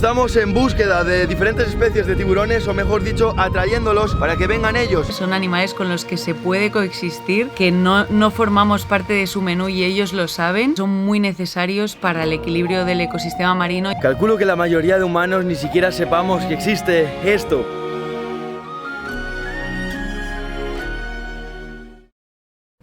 Estamos en búsqueda de diferentes especies de tiburones, o mejor dicho, atrayéndolos para que vengan ellos. Son animales con los que se puede coexistir, que no formamos parte de su menú y ellos lo saben. Son muy necesarios para el equilibrio del ecosistema marino. Calculo que la mayoría de humanos ni siquiera sepamos que existe esto.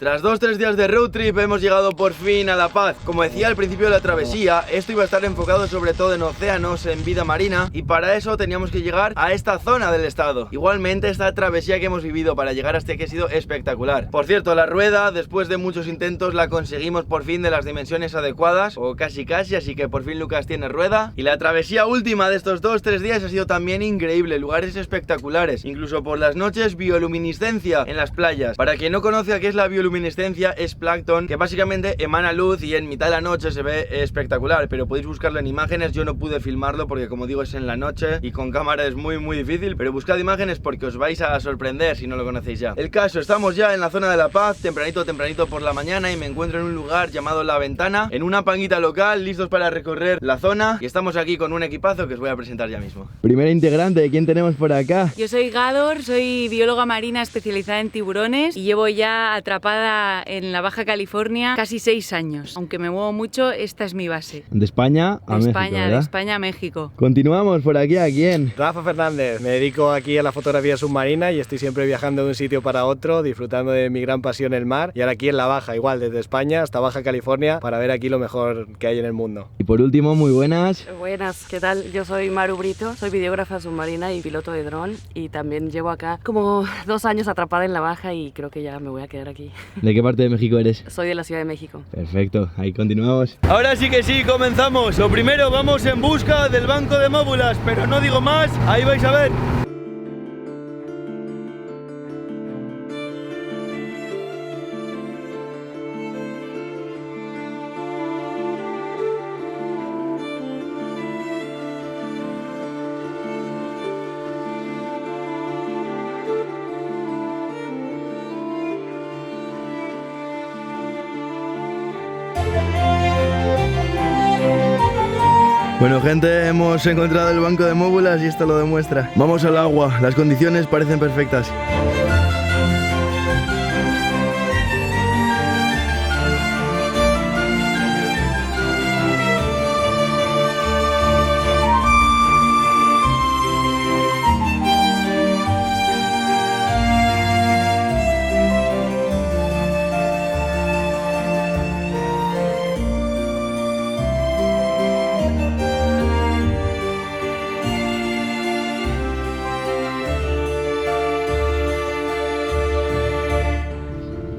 Tras 2-3 días de road trip hemos llegado por fin a La Paz. Como decía al principio de la travesía, esto iba a estar enfocado sobre todo en océanos, en vida marina, y para eso teníamos que llegar a esta zona del estado. Igualmente esta travesía que hemos vivido para llegar hasta aquí ha sido espectacular. Por cierto, la rueda, después de muchos intentos, la conseguimos por fin de las dimensiones adecuadas, o casi, así que por fin Lucas tiene rueda. Y la travesía última de estos 2-3 días ha sido también increíble, lugares espectaculares, incluso por las noches bioluminiscencia en las playas. Para quien no conoce qué es la bioluminiscencia, es plancton que básicamente emana luz y en mitad de la noche se ve espectacular, pero podéis buscarlo en imágenes. Yo no pude filmarlo porque, como digo, es en la noche y con cámara es muy difícil, pero buscad imágenes porque os vais a sorprender si no lo conocéis ya. El caso, estamos ya en la zona de La Paz, tempranito por la mañana, y me encuentro en un lugar llamado La Ventana, en una panguita local, listos para recorrer la zona, y estamos aquí con un equipazo que os voy a presentar ya mismo. Primera integrante, ¿quién tenemos por acá? Yo soy Gador, soy bióloga marina especializada en tiburones y llevo ya atrapada en la Baja California casi 6 años. Aunque me muevo mucho, esta es mi base. De España a México, ¿verdad? De España a México. Continuamos por aquí, ¿a quién? Rafa Fernández, me dedico aquí a la fotografía submarina y estoy siempre viajando de un sitio para otro, disfrutando de mi gran pasión, el mar. Y ahora aquí en la Baja, igual, desde España hasta Baja California, para ver aquí lo mejor que hay en el mundo. Y por último, muy buenas. Buenas, ¿qué tal? Yo soy Maru Brito, soy videógrafa submarina y piloto de dron, y también llevo acá como 2 años atrapada en la Baja y creo que ya me voy a quedar aquí. ¿De qué parte de México eres? Soy de la Ciudad de México. Perfecto, ahí continuamos. Ahora sí que sí, comenzamos. Lo primero, vamos en busca del banco de móbulas, pero no digo más, ahí vais a ver. Bueno, gente, hemos encontrado el banco de móbulas y esto lo demuestra. Vamos al agua, las condiciones parecen perfectas.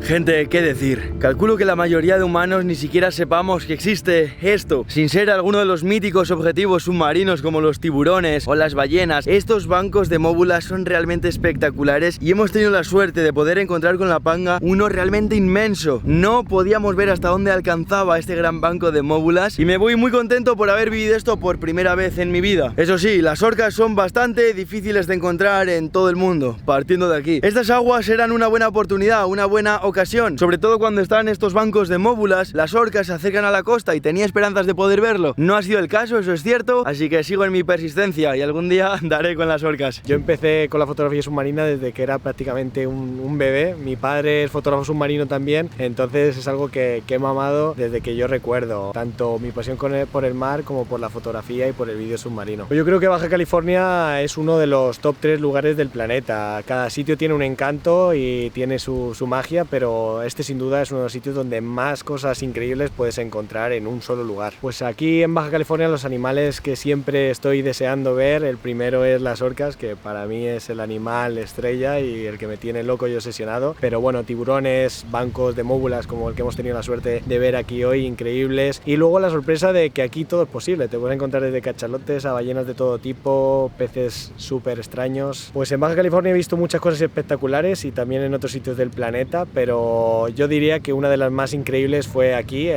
Gente, ¿qué decir? Calculo que la mayoría de humanos ni siquiera sepamos que existe esto. Sin ser alguno de los míticos objetivos submarinos como los tiburones o las ballenas, estos bancos de móbulas son realmente espectaculares y hemos tenido la suerte de poder encontrar con la panga uno realmente inmenso. No podíamos ver hasta dónde alcanzaba este gran banco de móbulas y me voy muy contento por haber vivido esto por primera vez en mi vida. Eso sí, las orcas son bastante difíciles de encontrar en todo el mundo, partiendo de aquí. Estas aguas eran una buena oportunidad, una buena ocasión, sobre todo cuando están estos bancos de móbulas, las orcas se acercan a la costa y tenía esperanzas de poder verlo. No ha sido el caso, eso es cierto, así que sigo en mi persistencia y algún día daré con las orcas. Yo empecé con la fotografía submarina desde que era prácticamente un bebé. Mi padre es fotógrafo submarino también, entonces es algo que he mamado desde que yo recuerdo, tanto mi pasión por el mar como por la fotografía y por el vídeo submarino. Yo creo que Baja California es uno de los top 3 lugares del planeta. Cada sitio tiene un encanto y tiene su magia, pero este sin duda es uno de los sitios donde más cosas increíbles puedes encontrar en un solo lugar. Pues aquí en Baja California los animales que siempre estoy deseando ver, el primero es las orcas, que para mí es el animal estrella y el que me tiene loco y obsesionado, pero bueno, tiburones, bancos de móbulas como el que hemos tenido la suerte de ver aquí hoy, increíbles, y luego la sorpresa de que aquí todo es posible, te puedes encontrar desde cachalotes a ballenas de todo tipo, peces súper extraños. Pues en Baja California he visto muchas cosas espectaculares y también en otros sitios del planeta, pero pero yo diría que una de las más increíbles fue aquí,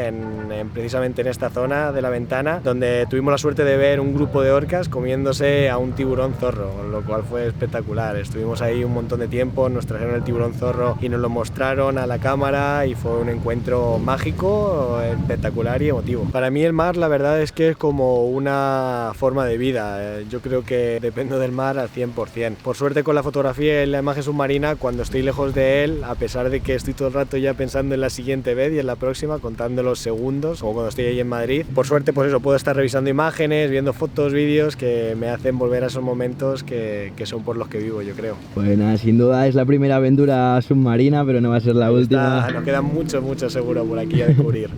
precisamente en esta zona de La Ventana, donde tuvimos la suerte de ver un grupo de orcas comiéndose a un tiburón zorro, lo cual fue espectacular. Estuvimos ahí un montón de tiempo, nos trajeron el tiburón zorro y nos lo mostraron a la cámara y fue un encuentro mágico, espectacular y emotivo. Para mí el mar, la verdad es que es como una forma de vida. Yo creo que dependo del mar al 100%. Por suerte, con la fotografía y la imagen submarina, cuando estoy lejos de él, a pesar de que estoy todo el rato ya pensando en la siguiente vez y en la próxima, contando los segundos, como cuando estoy ahí en Madrid, por suerte pues eso, puedo estar revisando imágenes, viendo fotos, vídeos que me hacen volver a esos momentos que son por los que vivo, yo creo. Pues nada, sin duda es la primera aventura submarina, pero no va a ser la última. Nos queda mucho seguro por aquí a descubrir.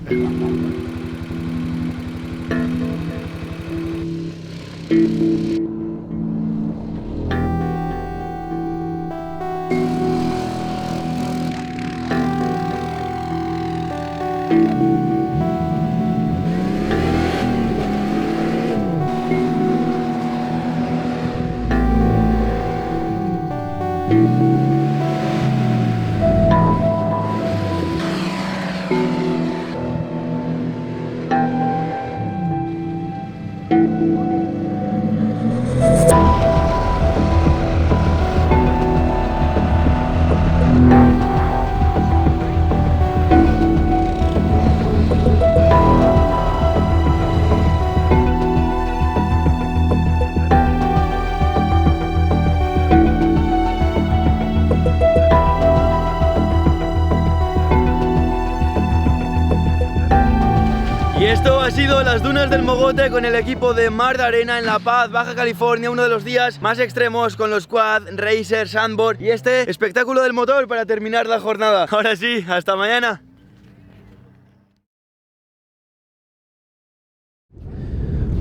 Esto ha sido las dunas del Mogote con el equipo de Mar de Arena en La Paz, Baja California, uno de los días más extremos con los quad, racer, sandboard y este espectáculo del motor para terminar la jornada. Ahora sí, hasta mañana.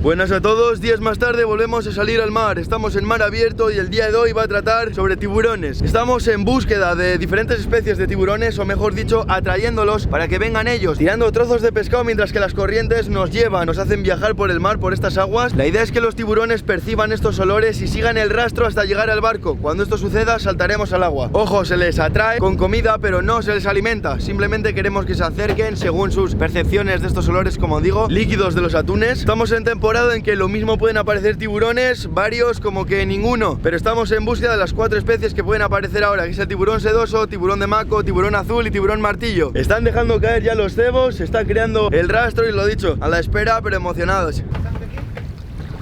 Buenas a todos, días más tarde volvemos a salir al mar. Estamos en mar abierto y el día de hoy va a tratar sobre tiburones. Estamos en búsqueda de diferentes especies de tiburones, o mejor dicho, atrayéndolos para que vengan ellos, tirando trozos de pescado mientras que las corrientes nos llevan, nos hacen viajar por el mar, por estas aguas. La idea es que los tiburones perciban estos olores y sigan el rastro hasta llegar al barco. Cuando esto suceda, saltaremos al agua. Ojo, se les atrae con comida, pero no se les alimenta. Simplemente queremos que se acerquen según sus percepciones de estos olores, como digo, líquidos de los atunes. Estamos en temporada en que lo mismo pueden aparecer tiburones, varios como que ninguno, pero estamos en búsqueda de las 4 especies que pueden aparecer ahora, que es el tiburón sedoso, tiburón de maco, tiburón azul y tiburón martillo. Están dejando caer ya los cebos, se está creando el rastro y lo dicho, a la espera pero emocionados.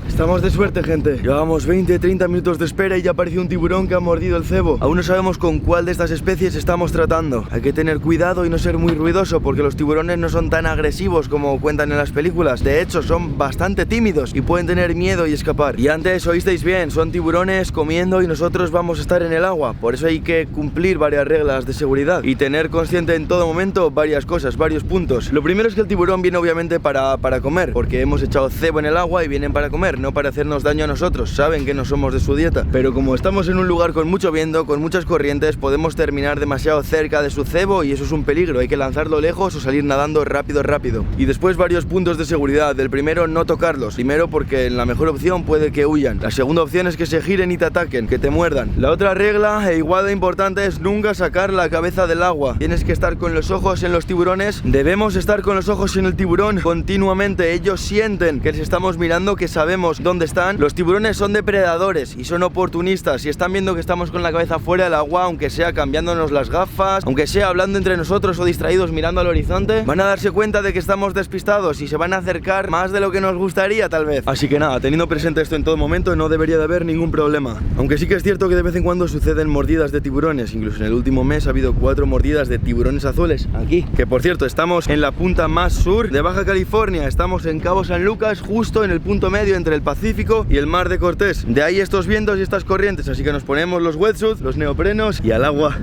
Estamos de suerte, gente. Llevamos 20-30 minutos de espera y ya apareció un tiburón que ha mordido el cebo. Aún no sabemos con cuál de estas especies estamos tratando. Hay que tener cuidado y no ser muy ruidoso, porque los tiburones no son tan agresivos como cuentan en las películas. De hecho, son bastante tímidos y pueden tener miedo y escapar. Y antes oísteis bien, son tiburones comiendo y nosotros vamos a estar en el agua. Por eso hay que cumplir varias reglas de seguridad y tener consciente en todo momento varias cosas, varios puntos. Lo primero es que el tiburón viene obviamente para comer, porque hemos echado cebo en el agua y vienen para comer, no para hacernos daño a nosotros. Saben que no somos de su dieta, pero como estamos en un lugar con mucho viento, con muchas corrientes, podemos terminar demasiado cerca de su cebo y eso es un peligro. Hay que lanzarlo lejos o salir nadando rápido. Y después varios puntos de seguridad. El primero, no tocarlos. Primero, porque la mejor opción puede que huyan. La segunda opción es que se giren y te ataquen, que te muerdan. La otra regla, e igual de importante, es nunca sacar la cabeza del agua. Tienes que estar con los ojos en los tiburones. Debemos estar con los ojos en el tiburón continuamente. Ellos sienten que les estamos mirando, que sabemos dónde están. Los tiburones son depredadores y son oportunistas. Si están viendo que estamos con la cabeza fuera del agua, aunque sea cambiándonos las gafas, aunque sea hablando entre nosotros o distraídos mirando al horizonte, van a darse cuenta de que estamos despistados y se van a acercar más de lo que nos gustaría, tal vez. Así que nada, teniendo presente esto en todo momento, no debería de haber ningún problema. Aunque sí que es cierto que de vez en cuando suceden mordidas de tiburones. Incluso en el último mes ha habido 4 mordidas de tiburones azules aquí. Que por cierto, estamos en la punta más sur de Baja California. Estamos en Cabo San Lucas, justo en el punto medio entre el Pacífico y el Mar de Cortés. De ahí estos vientos y estas corrientes, así que nos ponemos los wetsuits, los neoprenos y al agua.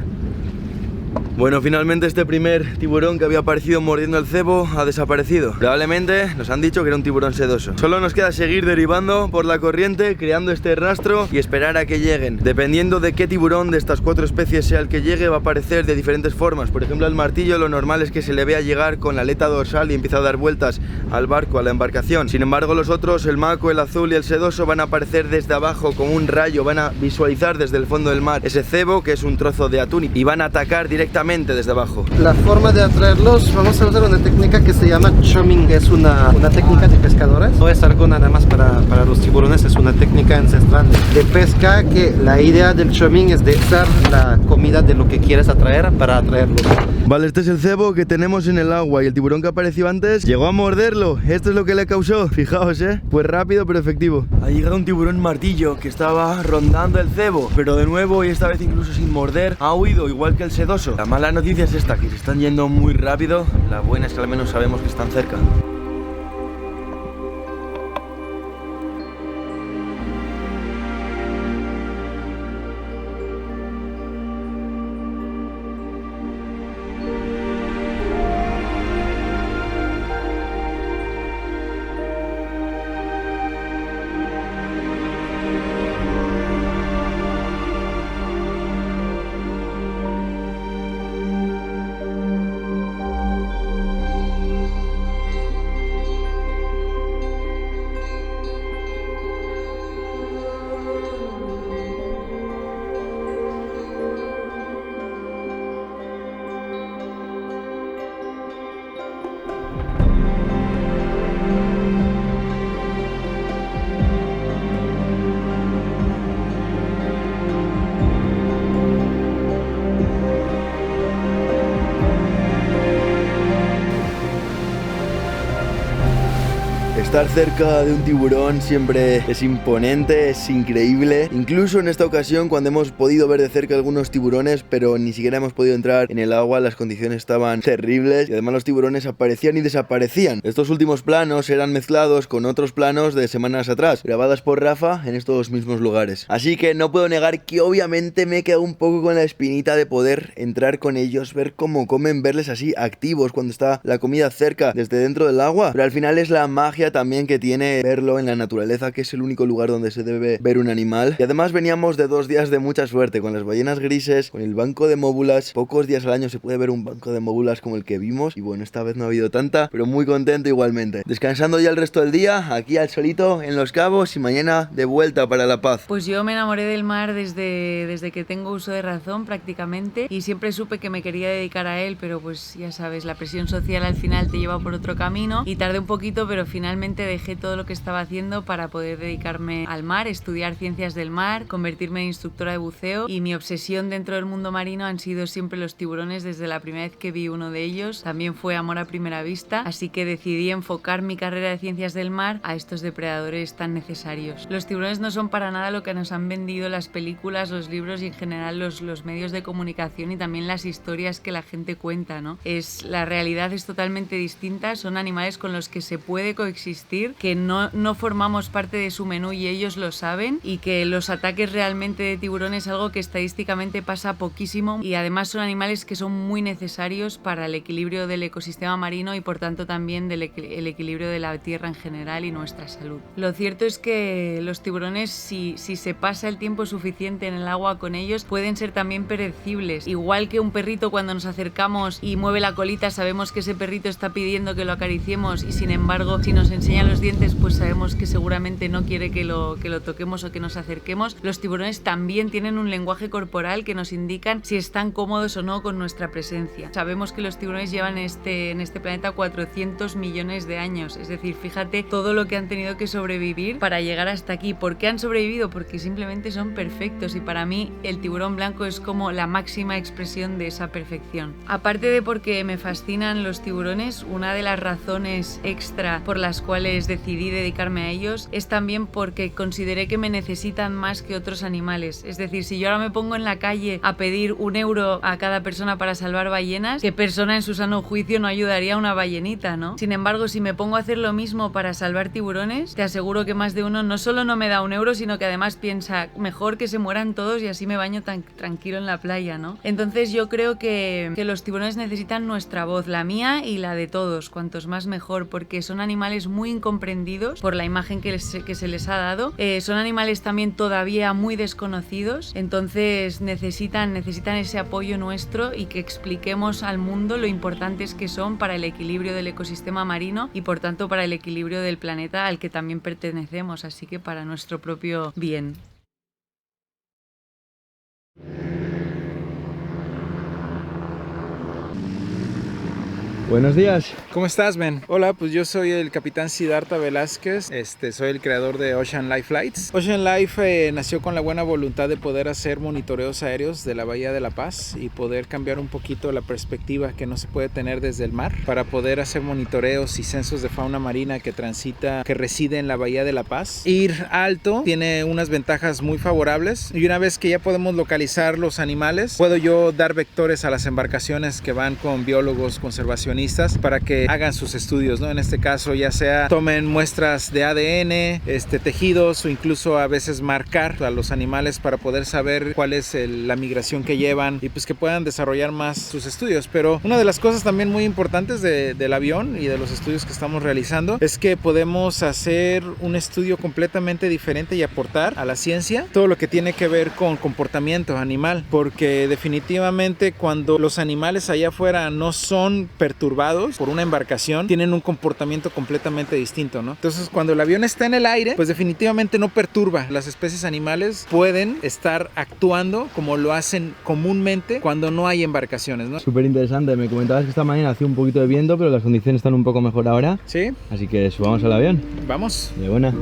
Bueno, finalmente este primer tiburón que había aparecido mordiendo el cebo ha desaparecido. Probablemente nos han dicho que era un tiburón sedoso. Solo nos queda seguir derivando por la corriente, creando este rastro y esperar a que lleguen. Dependiendo de qué tiburón de estas 4 especies sea el que llegue, va a aparecer de diferentes formas. Por ejemplo, el martillo, lo normal es que se le vea llegar con la aleta dorsal y empieza a dar vueltas al barco, a la embarcación. Sin embargo, los otros, el maco, el azul y el sedoso, van a aparecer desde abajo como un rayo. Van a visualizar desde el fondo del mar ese cebo, que es un trozo de atún, y van a atacar directamente directamente desde abajo. La forma de atraerlos, vamos a usar una técnica que se llama chumming, que es una técnica de pescadores. No es algo nada más para los tiburones, es una técnica ancestral de pesca, que la idea del chumming es de usar la comida de lo que quieres atraer para atraerlos. Vale, este es el cebo que tenemos en el agua y el tiburón que apareció antes llegó a morderlo. Esto es lo que le causó, fijaos, pues rápido pero efectivo. Ha llegado un tiburón martillo que estaba rondando el cebo, pero de nuevo, y esta vez incluso sin morder, ha huido igual que el sedoso. La mala noticia es esta, que se están yendo muy rápido. La buena es que al menos sabemos que están cerca. Estar cerca de un tiburón siempre es imponente, es increíble. Incluso en esta ocasión, cuando hemos podido ver de cerca algunos tiburones, pero ni siquiera hemos podido entrar en el agua, las condiciones estaban terribles y además los tiburones aparecían y desaparecían. Estos últimos planos eran mezclados con otros planos de semanas atrás, grabadas por Rafa en estos mismos lugares. Así que no puedo negar que obviamente me he quedado un poco con la espinita de poder entrar con ellos, ver cómo comen, verles así activos cuando está la comida cerca desde dentro del agua. Pero al final es la magia también que tiene verlo en la naturaleza, que es el único lugar donde se debe ver un animal. Y además veníamos de 2 días de mucha suerte, con las ballenas grises, con el banco de móbulas. Pocos días al año se puede ver un banco de móbulas como el que vimos, y bueno, esta vez no ha habido tanta, pero muy contento igualmente. Descansando ya el resto del día, aquí al solito en Los Cabos, y mañana de vuelta para La Paz. Pues yo me enamoré del mar desde que tengo uso de razón prácticamente, y siempre supe que me quería dedicar a él, pero pues ya sabes, la presión social al final te lleva por otro camino, y tardé un poquito, pero finalmente dejé todo lo que estaba haciendo para poder dedicarme al mar, estudiar ciencias del mar, convertirme en instructora de buceo, y mi obsesión dentro del mundo marino han sido siempre los tiburones. Desde la primera vez que vi uno de ellos también fue amor a primera vista, así que decidí enfocar mi carrera de ciencias del mar a estos depredadores tan necesarios. Los tiburones no son para nada lo que nos han vendido las películas, los libros y en general los medios de comunicación y también las historias que la gente cuenta, ¿no? La realidad es totalmente distinta, son animales con los que se puede coexistir, que no formamos parte de su menú y ellos lo saben, y que los ataques realmente de tiburón es algo que estadísticamente pasa poquísimo, y además son animales que son muy necesarios para el equilibrio del ecosistema marino y por tanto también el equilibrio de la tierra en general y nuestra salud. Lo cierto es que los tiburones, si se pasa el tiempo suficiente en el agua con ellos, pueden ser también predecibles. Igual que un perrito, cuando nos acercamos y mueve la colita, sabemos que ese perrito está pidiendo que lo acariciemos, y sin embargo, si nos enseña los dientes, pues sabemos que seguramente no quiere que lo toquemos o que nos acerquemos. Los tiburones también tienen un lenguaje corporal que nos indican si están cómodos o no con nuestra presencia. Sabemos que los tiburones llevan en este planeta 400 millones de años, es decir, fíjate todo lo que han tenido que sobrevivir para llegar hasta aquí. ¿Por qué han sobrevivido? Porque simplemente son perfectos, y para mí el tiburón blanco es como la máxima expresión de esa perfección. Aparte de porque me fascinan los tiburones, una de las razones extra por las cuales decidí dedicarme a ellos es también porque consideré que me necesitan más que otros animales. Es decir, si yo ahora me pongo en la calle a pedir 1 euro a cada persona para salvar ballenas, ¿qué persona en su sano juicio no ayudaría a una ballenita, no? Sin embargo, si me pongo a hacer lo mismo para salvar tiburones, te aseguro que más de uno no solo no me da 1 euro, sino que además piensa, mejor que se mueran todos y así me baño tan tranquilo en la playa, ¿no? Entonces yo creo que los tiburones necesitan nuestra voz, la mía y la de todos, cuantos más mejor, porque son animales muy incomprendidos por la imagen que se les ha dado. Son animales también todavía muy desconocidos, entonces necesitan ese apoyo nuestro, y que expliquemos al mundo lo importantes que son para el equilibrio del ecosistema marino y por tanto para el equilibrio del planeta al que también pertenecemos, así que para nuestro propio bien. Buenos días. ¿Cómo estás, Ben? Hola, pues yo soy el capitán Siddhartha Velázquez, soy el creador de Ocean Life Flights. Ocean Life nació con la buena voluntad de poder hacer monitoreos aéreos de la Bahía de La Paz y poder cambiar un poquito la perspectiva que no se puede tener desde el mar para poder hacer monitoreos y censos de fauna marina que reside en la Bahía de La Paz. Ir alto tiene unas ventajas muy favorables y una vez que ya podemos localizar los animales, puedo yo dar vectores a las embarcaciones que van con biólogos conservacionistas para que hagan sus estudios, ¿no? En este caso ya sea tomen muestras de ADN, tejidos o incluso a veces marcar a los animales para poder saber cuál es la migración que llevan y pues que puedan desarrollar más sus estudios. Pero una de las cosas también muy importantes del avión y de los estudios que estamos realizando es que podemos hacer un estudio completamente diferente y aportar a la ciencia todo lo que tiene que ver con comportamiento animal, porque definitivamente cuando los animales allá afuera no son perturbados por una embarcación, tienen un comportamiento completamente distinto, ¿no? Entonces cuando el avión está en el aire, pues definitivamente no perturba. Las especies animales pueden estar actuando como lo hacen comúnmente cuando no hay embarcaciones, ¿no? Súper interesante, me comentabas que esta mañana hacía un poquito de viento, pero las condiciones están un poco mejor ahora. Sí. Así que subamos al avión. Vamos. De buena.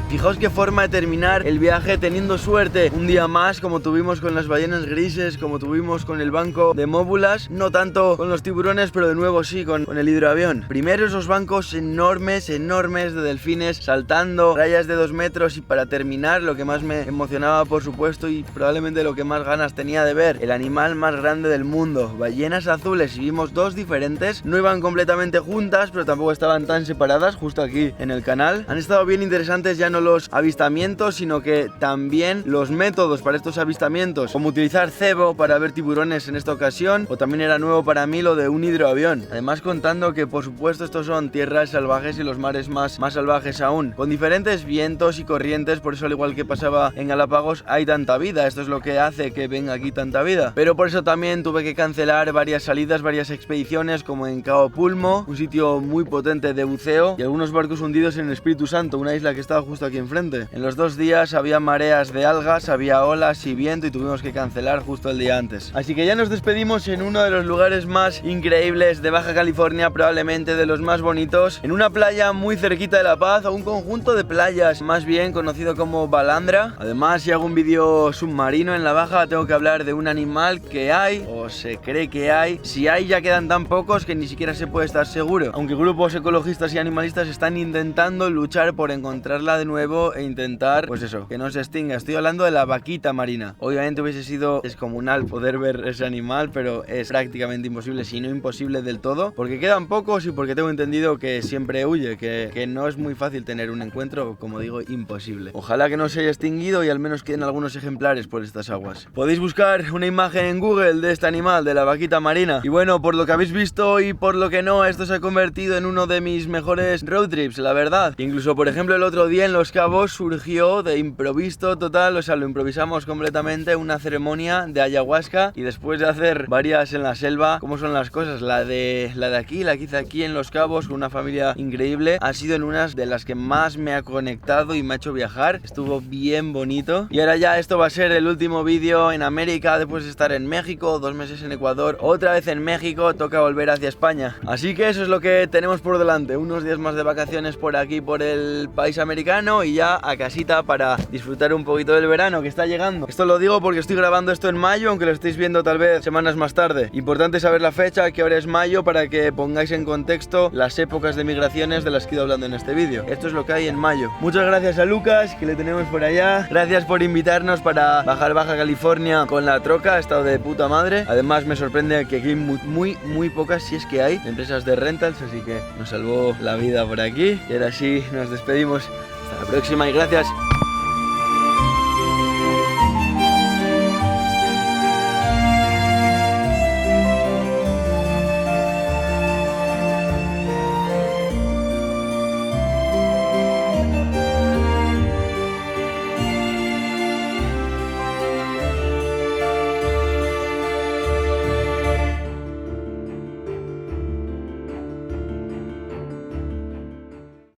Fijaos qué forma de terminar el viaje teniendo suerte. Un día más, como tuvimos con las ballenas grises, como tuvimos con el banco de móbulas, no tanto con los tiburones, pero de nuevo sí con el hidroavión. Primero esos bancos enormes de delfines saltando rayas de 2 metros y para terminar lo que más me emocionaba, por supuesto, y probablemente lo que más ganas tenía de ver, el animal más grande del mundo, ballenas azules. Y vimos 2 diferentes, no iban completamente juntas, pero tampoco estaban tan separadas, justo aquí en el canal. Han estado bien interesantes ya no los avistamientos, sino que también los métodos para estos avistamientos, como utilizar cebo para ver tiburones en esta ocasión, o también era nuevo para mí lo de un hidroavión. Además contando que por supuesto estos son tierras salvajes y los mares más salvajes aún, con diferentes vientos y corrientes, por eso al igual que pasaba en Galápagos hay tanta vida, esto es lo que hace que venga aquí tanta vida. Pero por eso también tuve que cancelar varias salidas, varias expediciones, como en Cabo Pulmo, un sitio muy potente de buceo, y algunos barcos hundidos en el Espíritu Santo, una isla que estaba justo aquí enfrente. En los 2 días había mareas de algas, había olas y viento y tuvimos que cancelar justo el día antes. Así que ya nos despedimos en uno de los lugares más increíbles de Baja California, probablemente de los más bonitos, en una playa muy cerquita de La Paz, o un conjunto de playas más bien conocido como Balandra. Además, si hago un vídeo submarino en la Baja, tengo que hablar de un animal que hay, o se cree que hay. Si hay, ya quedan tan pocos que ni siquiera se puede estar seguro, aunque grupos ecologistas y animalistas están intentando luchar por encontrarla de nuevo e intentar, pues eso, que no se extinga. Estoy hablando de la vaquita marina. Obviamente hubiese sido descomunal poder ver ese animal, pero es prácticamente imposible, si no imposible del todo, porque quedan pocos y porque tengo entendido que siempre huye, que no es muy fácil tener un encuentro, como digo, imposible. Ojalá que no se haya extinguido y al menos queden algunos ejemplares por estas aguas. Podéis buscar una imagen en Google de este animal, de la vaquita marina. Y bueno, por lo que habéis visto y por lo que no, esto se ha convertido en uno de mis mejores road trips, la verdad. Incluso, por ejemplo, el otro día en Los Cabos surgió de improviso total, o sea, lo improvisamos completamente, una ceremonia de ayahuasca, y después de hacer varias en la selva, ¿cómo son las cosas? La de aquí, la que hice aquí en Los Cabos con una familia increíble, ha sido en unas de las que más me ha conectado y me ha hecho viajar. Estuvo bien bonito. Y ahora ya esto va a ser el último vídeo en América, después de estar en México, 2 meses en Ecuador, otra vez en México, toca volver hacia España. Así que eso es lo que tenemos por delante, unos días más de vacaciones por aquí, por el país americano, y ya a casita para disfrutar un poquito del verano que está llegando. Esto lo digo porque estoy grabando esto en mayo, aunque lo estéis viendo tal vez semanas más tarde. Importante saber la fecha, que ahora es mayo, para que pongáis en contexto las épocas de migraciones de las que he ido hablando en este vídeo. Esto es lo que hay en mayo. Muchas gracias a Lucas, que le tenemos por allá. Gracias por invitarnos para bajar Baja California con la troca, ha estado de puta madre. Además me sorprende que aquí hay muy pocas, si es que hay, empresas de rentals, así que nos salvó la vida por aquí. Y ahora sí, nos despedimos. Hasta la próxima y gracias.